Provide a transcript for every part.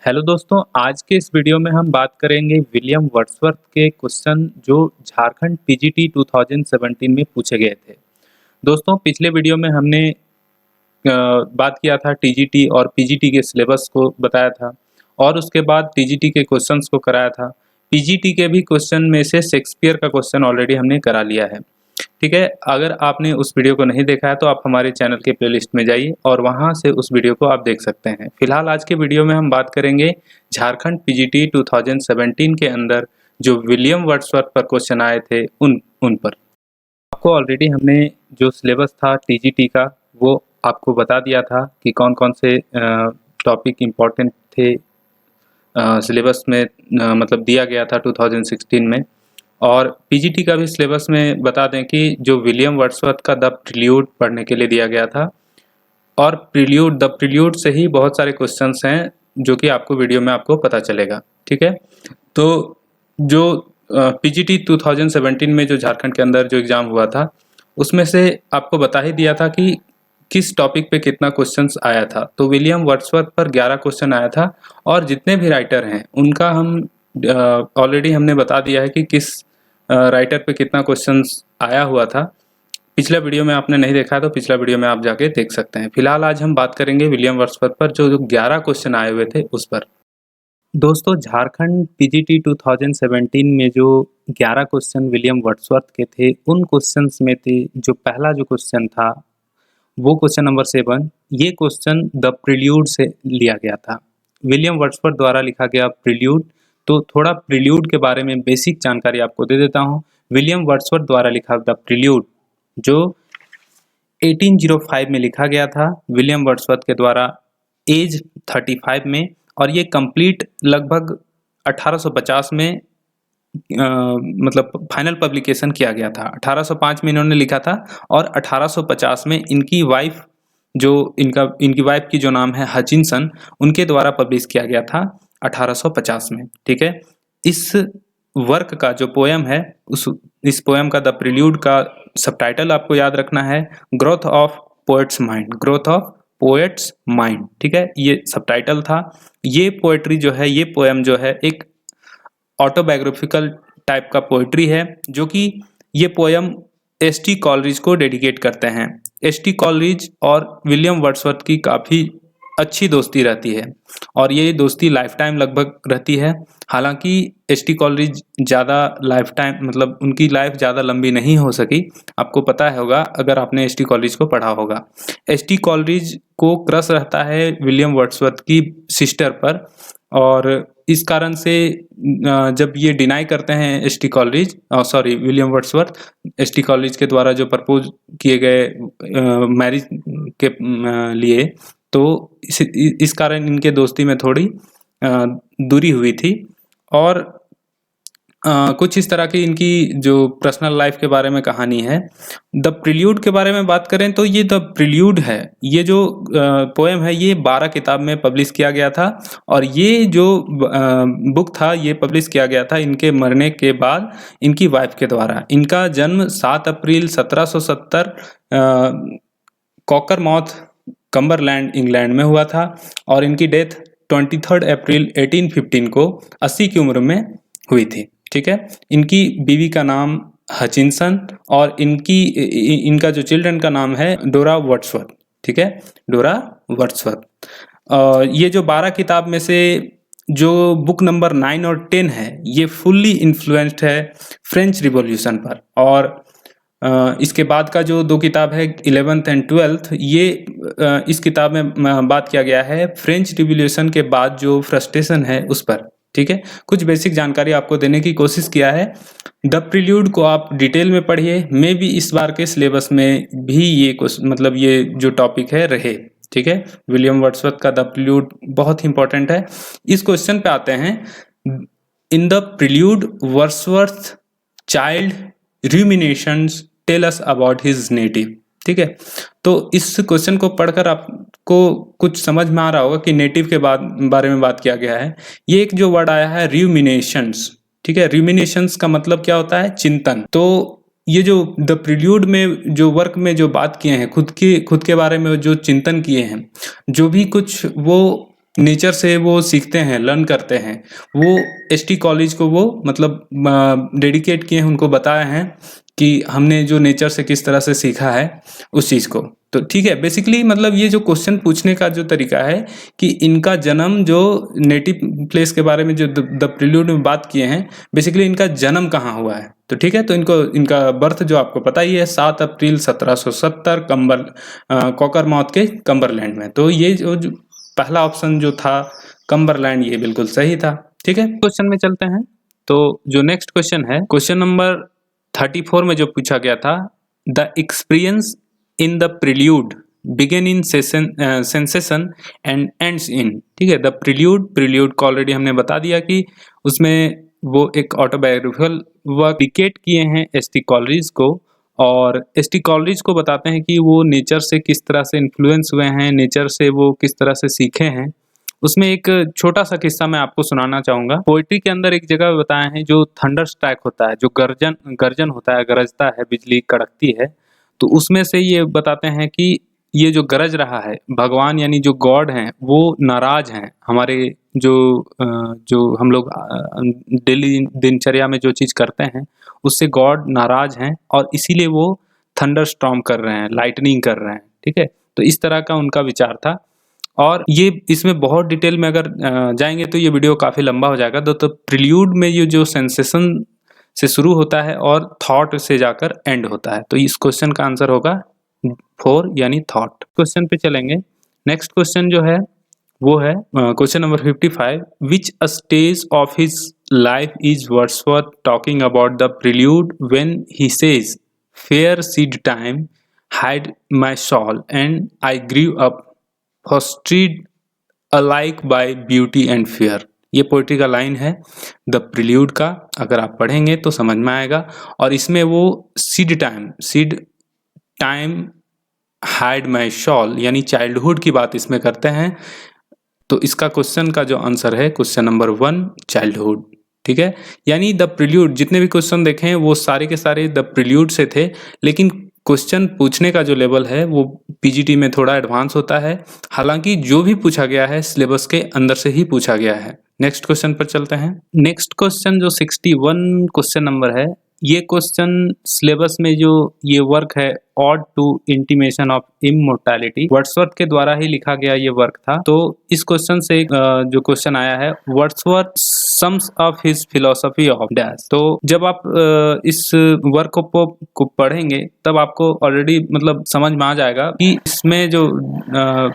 Hello दोस्तों, आज के इस वीडियो में हम बात करेंगे विलियम वर्ड्सवर्थ के क्वेश्चन जो झारखंड पीजीटी 2017 में पूछे गए थे। दोस्तों, पिछले वीडियो में हमने बात किया था टीजीटी और पीजीटी के सिलेबस को बताया था और उसके बाद टीजीटी के क्वेश्चंस को कराया था। पीजीटी के भी क्वेश्चन में से शेक्सपियर का क्वेश्चन ऑलरेडी हमने करा लिया है। ठीक है, अगर आपने उस वीडियो को नहीं देखा है तो आप हमारे चैनल के प्लेलिस्ट में जाइए और वहां से उस वीडियो को आप देख सकते हैं। फिलहाल आज के वीडियो में हम बात करेंगे झारखंड पीजीटी 2017 के अंदर जो विलियम वर्ड्सवर्थ पर क्वेश्चन आए थे उन पर। आपको ऑलरेडी हमने जो सिलेबस था टीजीटी का वो आपको बता दिया था कि कौन कौन से टॉपिक इम्पोर्टेंट थे सिलेबस में, मतलब दिया गया था 2016 में। और पीजीटी का भी सिलेबस में बता दें कि जो विलियम वर्ड्सवर्थ का द प्रील्यूड पढ़ने के लिए दिया गया था और द प्रील्यूड से ही बहुत सारे क्वेश्चंस हैं जो कि आपको वीडियो में आपको पता चलेगा। ठीक है, तो जो पीजीटी 2017 में जो झारखंड के अंदर जो एग्ज़ाम हुआ था उसमें से आपको बता ही दिया था कि किस टॉपिक पे कितना क्वेश्चंस आया था। तो विलियम वर्ड्सवर्थ पर 11 क्वेश्चन आया था और जितने भी राइटर हैं उनका हम ऑलरेडी हमने बता दिया है कि किस राइटर पे कितना क्वेश्चंस आया हुआ था। पिछला वीडियो में आपने नहीं देखा है तो पिछला वीडियो में आप जाके देख सकते हैं। फिलहाल आज हम बात करेंगे विलियम वर्ड्सवर्थ पर जो 11 क्वेश्चन आए हुए थे उस पर। दोस्तों, झारखंड पीजीटी 2017 में जो 11 क्वेश्चन विलियम वर्ड्सवर्थ के थे उन क्वेश्चंस में थे जो पहला जो क्वेश्चन था वो क्वेश्चन नंबर 7। ये क्वेश्चन द प्रील्यूड से लिया गया था, विलियम वर्ड्सवर्थ द्वारा लिखा गया प्रील्यूड। तो थोड़ा प्रील्यूड के बारे में बेसिक जानकारी आपको दे देता हूँ। विलियम वर्ड्सवर्थ द्वारा लिखा द प्रील्यूड जो 1805 में लिखा गया था विलियम वर्ड्सवर्थ के द्वारा एज 35 में, और ये कंप्लीट लगभग 1850 में मतलब फाइनल पब्लिकेशन किया गया था। 1805 में इन्होंने लिखा था और 1850 में इनकी वाइफ इनकी वाइफ की जो नाम है हचिनसन, उनके द्वारा पब्लिश किया गया था 1850 में। ठीक है, इस वर्क का जो पोएम है इस पोएम का द प्रील्यूड का सबटाइटल आपको याद रखना है growth of poets mind, growth of poets mind. ठीक है, ये सबटाइटल था। ये पोएट्री जो है, ये पोएम जो है एक ऑटोबायोग्राफिकल टाइप का पोएट्री है जो कि ये पोएम एसटी कॉलरिज को डेडिकेट करते हैं। एसटी कॉलरिज और विलियम वर्ड्सवर्थ की काफ़ी अच्छी दोस्ती रहती है और ये दोस्ती लाइफ टाइम लगभग रहती है। हालांकि एसटी कॉलरिज ज़्यादा लाइफ टाइम मतलब उनकी लाइफ ज़्यादा लंबी नहीं हो सकी। आपको पता होगा अगर आपने एसटी कॉलरिज को पढ़ा होगा। एसटी कॉलरिज को क्रश रहता है विलियम वर्ड्सवर्थ की सिस्टर पर, और इस कारण से जब ये डिनाई करते हैं विलियम वर्ड्सवर्थ एसटी कॉलरिज के द्वारा जो प्रपोज किए गए मैरिज के लिए, तो इस कारण इनके दोस्ती में थोड़ी दूरी हुई थी। और कुछ इस तरह की इनकी जो पर्सनल लाइफ के बारे में कहानी है। द प्रील्यूड के बारे में बात करें तो ये द प्रील्यूड है, ये जो पोएम है ये 12 किताब में पब्लिश किया गया था और ये जो बुक था ये पब्लिश किया गया था इनके मरने के बाद इनकी वाइफ के द्वारा। इनका जन्म 7 अप्रैल 1770 कॉकरमाउथ, कम्बरलैंड, इंग्लैंड में हुआ था और इनकी डेथ 23 अप्रैल 1815 को 80 की उम्र में हुई थी। ठीक है, इनकी बीवी का नाम हचिनसन और इनका जो चिल्ड्रन का नाम है डोरा वर्ड्सवर्थ। ठीक है, डोरा वर्ड्सवर्थ। ये जो 12 किताब में से जो बुक नंबर 9 और 10 है ये फुल्ली इन्फ्लुएंस्ड है फ्रेंच रिवॉल्यूशन पर, और इसके बाद का जो 2 किताब है 11th एंड 12th, ये इस किताब में बात किया गया है फ्रेंच रिवॉल्यूशन के बाद जो फ्रस्ट्रेशन है उस पर। ठीक है, कुछ बेसिक जानकारी आपको देने की कोशिश किया है। द प्रील्यूड को आप डिटेल में पढ़िए, मे भी इस बार के सिलेबस में भी ये मतलब ये जो टॉपिक है रहे। ठीक है, विलियम वर्ड्सवर्थ का द प्रील्यूड बहुत ही इंपॉर्टेंट है। इस क्वेश्चन पे आते हैं। In the prelude Wordsworth child ruminations tell us about his native. ठीक है, तो इस क्वेश्चन को पढ़कर आपको कुछ समझ में आ रहा होगा कि नेटिव के बारे में बात किया गया है। ये एक जो वर्ड आया है रूमिनेशंस। ठीक है, रूमिनेशंस का मतलब क्या होता है? चिंतन। तो ये जो द प्रील्यूड में जो वर्क में जो बात किए हैं खुद के बारे में जो चिंतन किए हैं, जो भी कुछ वो नेचर से वो सीखते हैं, लर्न करते हैं, वो एसटी कॉलेज को वो मतलब डेडिकेट किए हैं, उनको बताया है कि हमने जो नेचर से किस तरह से सीखा है उस चीज़ को। तो ठीक है, बेसिकली मतलब ये जो क्वेश्चन पूछने का जो तरीका है कि इनका जन्म जो नेटिव प्लेस के बारे में जो द प्रिल्यूड में बात किए हैं, बेसिकली इनका जन्म कहाँ हुआ है। तो ठीक है, तो इनको इनका बर्थ जो आपको पता ही है 7 अप्रैल 1770 कॉकरमाउथ के कम्बरलैंड में। तो ये जो पहला ऑप्शन जो था कम्बरलैंड, ये बिल्कुल सही था। ठीक है, क्वेश्चन में चलते हैं। तो जो नेक्स्ट क्वेश्चन है, क्वेश्चन नंबर 34 में जो पूछा गया था, the experience in the prelude begin in sensation and ends in. ठीक है, द प्रिल्यूड को ऑलरेडी हमने बता दिया कि उसमें वो एक ऑटोबायोग्राफिकल वर्क डिकेट किए हैं एसटी कॉलरिज को, और एसटी कॉलरिज को बताते हैं कि वो नेचर से किस तरह से इन्फ्लुएंस हुए हैं, नेचर से वो किस तरह से सीखे हैं। उसमें एक छोटा सा किस्सा मैं आपको सुनाना चाहूँगा। पोएट्री के अंदर एक जगह बताया है, जो थंडर स्ट्राइक होता है, जो गर्जन होता है, गरजता है, बिजली कड़कती है, तो उसमें से ये बताते हैं कि ये जो गरज रहा है, भगवान यानी जो गॉड हैं वो नाराज हैं। हमारे जो हम लोग डेली दिनचर्या में जो चीज़ करते हैं उससे गॉड नाराज हैं, और इसीलिए वो थंडर स्टॉर्म कर रहे हैं, लाइटनिंग कर रहे हैं। ठीक है, तो इस तरह का उनका विचार था। और ये इसमें बहुत डिटेल में अगर जाएंगे तो ये वीडियो काफ़ी लंबा हो जाएगा। तो प्रिल्यूड में ये जो सेंसेशन से शुरू होता है और थॉट से जाकर एंड होता है। तो इस क्वेश्चन का आंसर होगा 4 यानी थॉट। क्वेश्चन पे चलेंगे। नेक्स्ट क्वेश्चन जो है वो है question number 55, which stage of his life is Wordsworth talking about the prelude when he says fair seed time had my soul and I grew up fostered alike by beauty and fear. ये poetry का line है the prelude का, अगर आप पढ़ेंगे तो समझ में आएगा। और इसमें वो seed time hide my shawl यानी चाइल्डहुड की बात इसमें करते हैं। तो इसका क्वेश्चन का जो आंसर है क्वेश्चन नंबर 1 चाइल्डहुड। ठीक है, यानी द प्रिल्यूड, जितने भी क्वेश्चन देखे हैं वो सारे के सारे द प्रिल्यूड से थे, लेकिन क्वेश्चन पूछने का जो लेवल है वो पीजीटी में थोड़ा एडवांस होता है। हालांकि जो भी पूछा गया है सिलेबस के अंदर से ही पूछा गया है। नेक्स्ट क्वेश्चन पर चलते हैं। नेक्स्ट क्वेश्चन जो 61 क्वेश्चन नंबर है, ये क्वेश्चन सिलेबस में जो ये वर्क है ode to intimation of immortality, Wordsworth के द्वारा ही लिखा गया ये वर्क था। तो इस क्वेश्चन से जो क्वेश्चन आया है, Wordsworth sums up his philosophy of dash. तो जब आप इस वर्क को पढ़ेंगे तब आपको ऑलरेडी मतलब समझ में आ जाएगा कि इसमें जो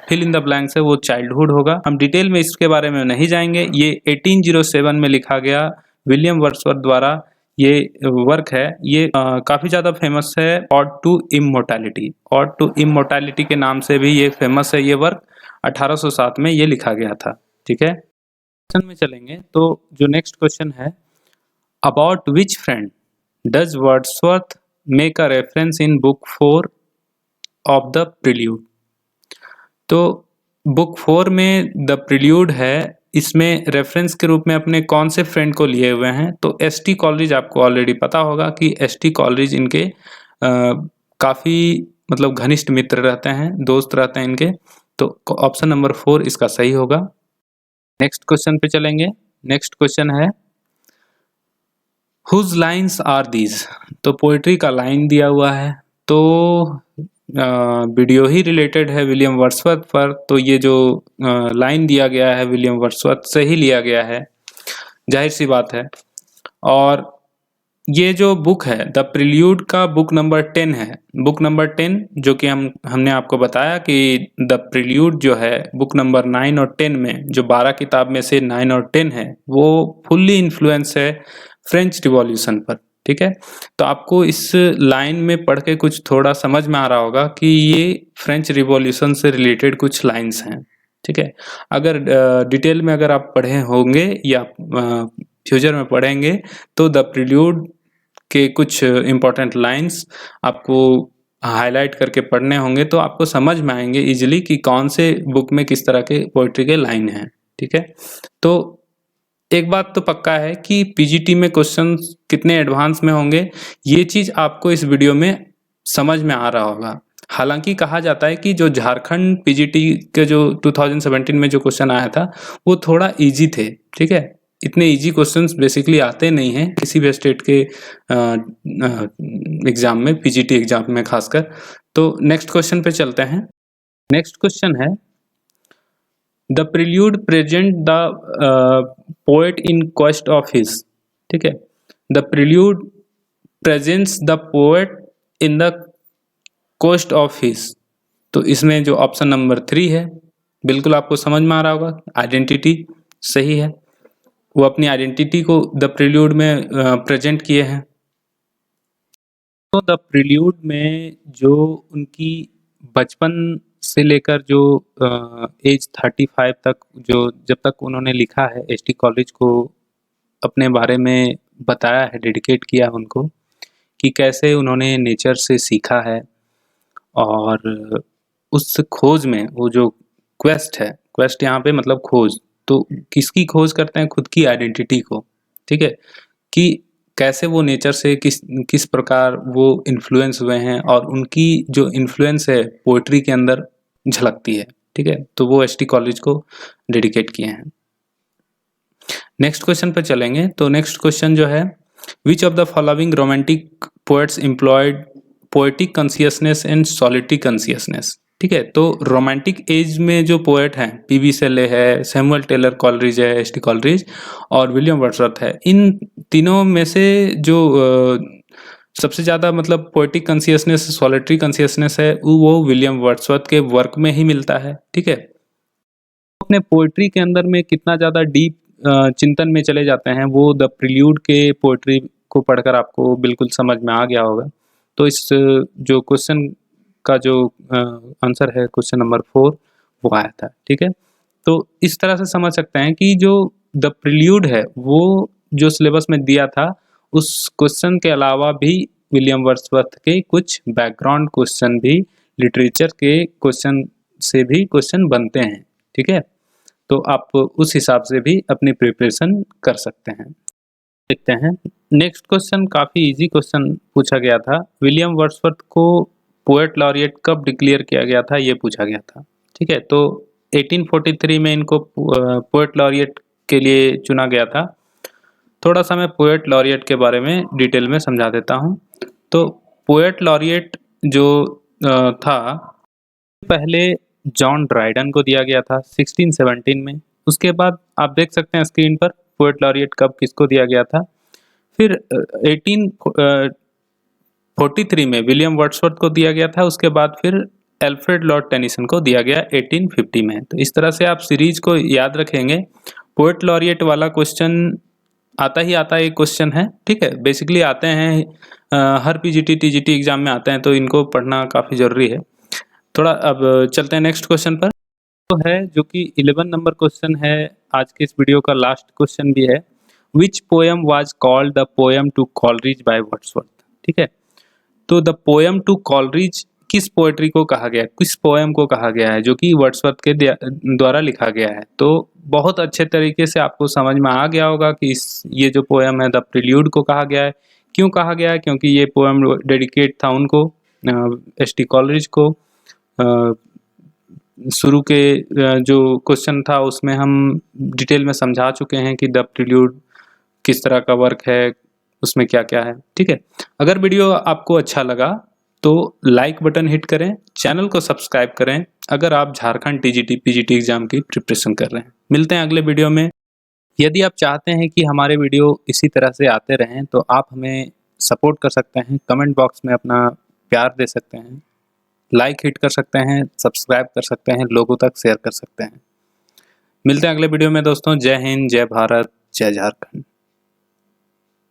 फिल इन द ब्लैंक्स है वो चाइल्डहुड होगा। हम डिटेल में इसके बारे में नहीं जाएंगे। ये 1807 में लिखा गया विलियम वर्ड्सवर्थ द्वारा ये वर्क है। ये काफ़ी ज़्यादा फेमस है, ode to immortality. Ode to immortality के नाम से भी ये फेमस है। ये वर्क 1807 में ये लिखा गया था। ठीक है, क्वेश्चन में चलेंगे। तो जो नेक्स्ट क्वेश्चन है, about which friend does Wordsworth make a reference in book 4 of the prelude. तो बुक 4 में द प्रिल्यूड है, इसमें रेफरेंस के रूप में अपने कौन से फ्रेंड को लिए हुए हैं। तो एसटी कॉलेज, आपको ऑलरेडी पता होगा कि एसटी कॉलेज इनके काफ़ी मतलब घनिष्ठ मित्र रहते हैं, दोस्त रहते हैं इनके। तो ऑप्शन नंबर 4 इसका सही होगा। नेक्स्ट क्वेश्चन पे चलेंगे। नेक्स्ट क्वेश्चन है, हुज लाइन्स आर दीज। तो पोइट्री का लाइन दिया हुआ है, तो वीडियो ही रिलेटेड है विलियम वर्ड्सवर्थ पर, तो ये जो लाइन दिया गया है विलियम वर्ड्सवर्थ से ही लिया गया है, जाहिर सी बात है। और ये जो बुक है द प्रिल्यूड का बुक नंबर 10 है। बुक नंबर 10 जो कि हमने आपको बताया कि द प्रिल्यूड जो है बुक नंबर 9 और 10 में, जो 12 किताब में से 9 और 10 है, वो फुल्ली इन्फ्लुएंस है फ्रेंच रिवॉल्यूशन पर। ठीक है, तो आपको इस लाइन में पढ़ के कुछ थोड़ा समझ में आ रहा होगा कि ये फ्रेंच रिवॉल्यूशन से रिलेटेड कुछ लाइन्स हैं। ठीक है, अगर डिटेल में अगर आप पढ़े होंगे या फ्यूचर में पढ़ेंगे तो द प्रिल्यूड के कुछ इम्पोर्टेंट लाइन्स आपको हाईलाइट करके पढ़ने होंगे, तो आपको समझ में आएंगे इजीली कि कौन से बुक में किस तरह के पोइट्री के लाइन हैं। ठीक है, तो एक बात तो पक्का है कि पीजीटी में क्वेश्चन कितने एडवांस में होंगे ये चीज़ आपको इस वीडियो में समझ में आ रहा होगा। हालांकि कहा जाता है कि जो झारखंड पीजीटी के जो 2017 में जो क्वेश्चन आया था वो थोड़ा इजी थे, ठीक है। इतने इजी क्वेश्चंस बेसिकली आते नहीं हैं किसी भी स्टेट के एग्जाम में, पीजीटी एग्जाम में खासकर। तो नेक्स्ट क्वेश्चन पे चलते हैं। नेक्स्ट क्वेश्चन है the prelude present the poet in quest of his, ठीक है। The prelude presents the poet in the coast of his. तो इसमें जो ऑप्शन नंबर 3 है, बिल्कुल आपको समझ में आ रहा होगा, आइडेंटिटी सही है। वो अपनी आइडेंटिटी को द प्रिल्यूड में प्रेजेंट किए हैं। तो द प्रिल्यूड में जो उनकी बचपन से लेकर जो एज 35 तक, जो जब तक उन्होंने लिखा है, एसटी कॉलेज को अपने बारे में बताया है, डेडिकेट किया उनको कि कैसे उन्होंने नेचर से सीखा है। और उस खोज में वो जो क्वेस्ट है, क्वेस्ट यहाँ पे मतलब खोज, तो किसकी खोज करते हैं? खुद की आइडेंटिटी को, ठीक है, कि कैसे वो नेचर से किस प्रकार वो इन्फ्लुएंस हुए हैं और उनकी जो इन्फ्लुएंस है पोइट्री के अंदर झलकती है, ठीक है। तो वो एसटी कॉलेज को डेडिकेट किए हैं। नेक्स्ट क्वेश्चन पे चलेंगे। तो नेक्स्ट क्वेश्चन जो है, which of the following romantic poets employed poetic consciousness and solitary consciousness, ठीक है। तो रोमांटिक एज में जो पोएट हैं, पीबी शेले है, सैमुअल टेलर कॉलरिज है, एसटी कॉलरिज और विलियम वर्ड्सवर्थ है। इन तीनों में से जो सबसे ज़्यादा मतलब पोएटिक कॉन्शियसनेस, सॉलिटरी कॉन्शियसनेस है, वो विलियम वर्ड्सवर्थ के वर्क में ही मिलता है, ठीक है। अपने पोएट्री के अंदर में कितना ज़्यादा डीप चिंतन में चले जाते हैं, वो द प्रिल्यूड के पोएट्री को पढ़कर आपको बिल्कुल समझ में आ गया होगा। तो इस जो क्वेश्चन का जो आंसर है क्वेश्चन नंबर 4 वो आया था, ठीक है। तो इस तरह से समझ सकते हैं कि जो द प्रिल्यूड है वो जो सिलेबस में दिया था, उस क्वेश्चन के अलावा भी विलियम वर्ड्सवर्थ के कुछ बैकग्राउंड क्वेश्चन भी लिटरेचर के क्वेश्चन से भी क्वेश्चन बनते हैं, ठीक है। तो आप उस हिसाब से भी अपनी प्रिपरेशन कर सकते हैं। देखते हैं नेक्स्ट क्वेश्चन, काफ़ी इजी क्वेश्चन पूछा गया था। विलियम वर्ड्सवर्थ को पोएट लॉरिएट कब डिक्लेयर किया गया था, ये पूछा गया था, ठीक है। तो 1843 में इनको पोएट लॉरिएट के लिए चुना गया था। थोड़ा सा मैं पोएट लॉरिएट के बारे में डिटेल में समझा देता हूँ। तो पोएट लॉरिएट जो था, पहले जॉन ड्राइडन को दिया गया था 1617 में। उसके बाद आप देख सकते हैं स्क्रीन पर पोएट लॉरिएट कब किसको दिया गया था। फिर 1843 में विलियम वर्ड्सवर्थ को दिया गया था। उसके बाद फिर एल्फ्रेड लॉर्ड टेनिसन को दिया गया 1850 में। तो इस तरह से आप सीरीज को याद रखेंगे। पोएट लॉरिएट वाला क्वेश्चन आता ही आता एक क्वेश्चन है, ठीक है। बेसिकली आते हैं हर पीजीटी टीजीटी एग्जाम में आते हैं, तो इनको पढ़ना काफ़ी ज़रूरी है। थोड़ा अब चलते हैं नेक्स्ट क्वेश्चन पर, तो है जो कि 11 नंबर क्वेश्चन है, आज के इस वीडियो का लास्ट क्वेश्चन भी है। Which poem was called the poem to Coleridge by Wordsworth, ठीक है। तो द पोएम टू कॉलरिज किस पोएट्री को कहा गया है, किस पोएम को कहा गया है, जो कि वर्ड्सवर्थ के द्वारा लिखा गया है। तो बहुत अच्छे तरीके से आपको समझ में आ गया होगा कि ये जो पोएम है द प्रिल्यूड को कहा गया है। क्यों कहा गया है? क्योंकि ये पोएम डेडिकेट था उनको, एसटी कॉलरिज को। शुरू के जो क्वेश्चन था उसमें हम डिटेल में समझा चुके हैं कि द प्रिल्यूड किस तरह का वर्क है, उसमें क्या क्या है, ठीक है। अगर वीडियो आपको अच्छा लगा तो लाइक बटन हिट करें, चैनल को सब्सक्राइब करें अगर आप झारखंड टीजीटी पीजीटी एग्जाम की प्रिपरेशन कर रहे हैं। मिलते हैं अगले वीडियो में। यदि आप चाहते हैं कि हमारे वीडियो इसी तरह से आते रहें तो आप हमें सपोर्ट कर सकते हैं, कमेंट बॉक्स में अपना प्यार दे सकते हैं, लाइक हिट कर सकते हैं, सब्सक्राइब कर सकते हैं, लोगों तक शेयर कर सकते हैं। मिलते हैं अगले वीडियो में दोस्तों। जय हिंद, जय भारत, जय झारखंड।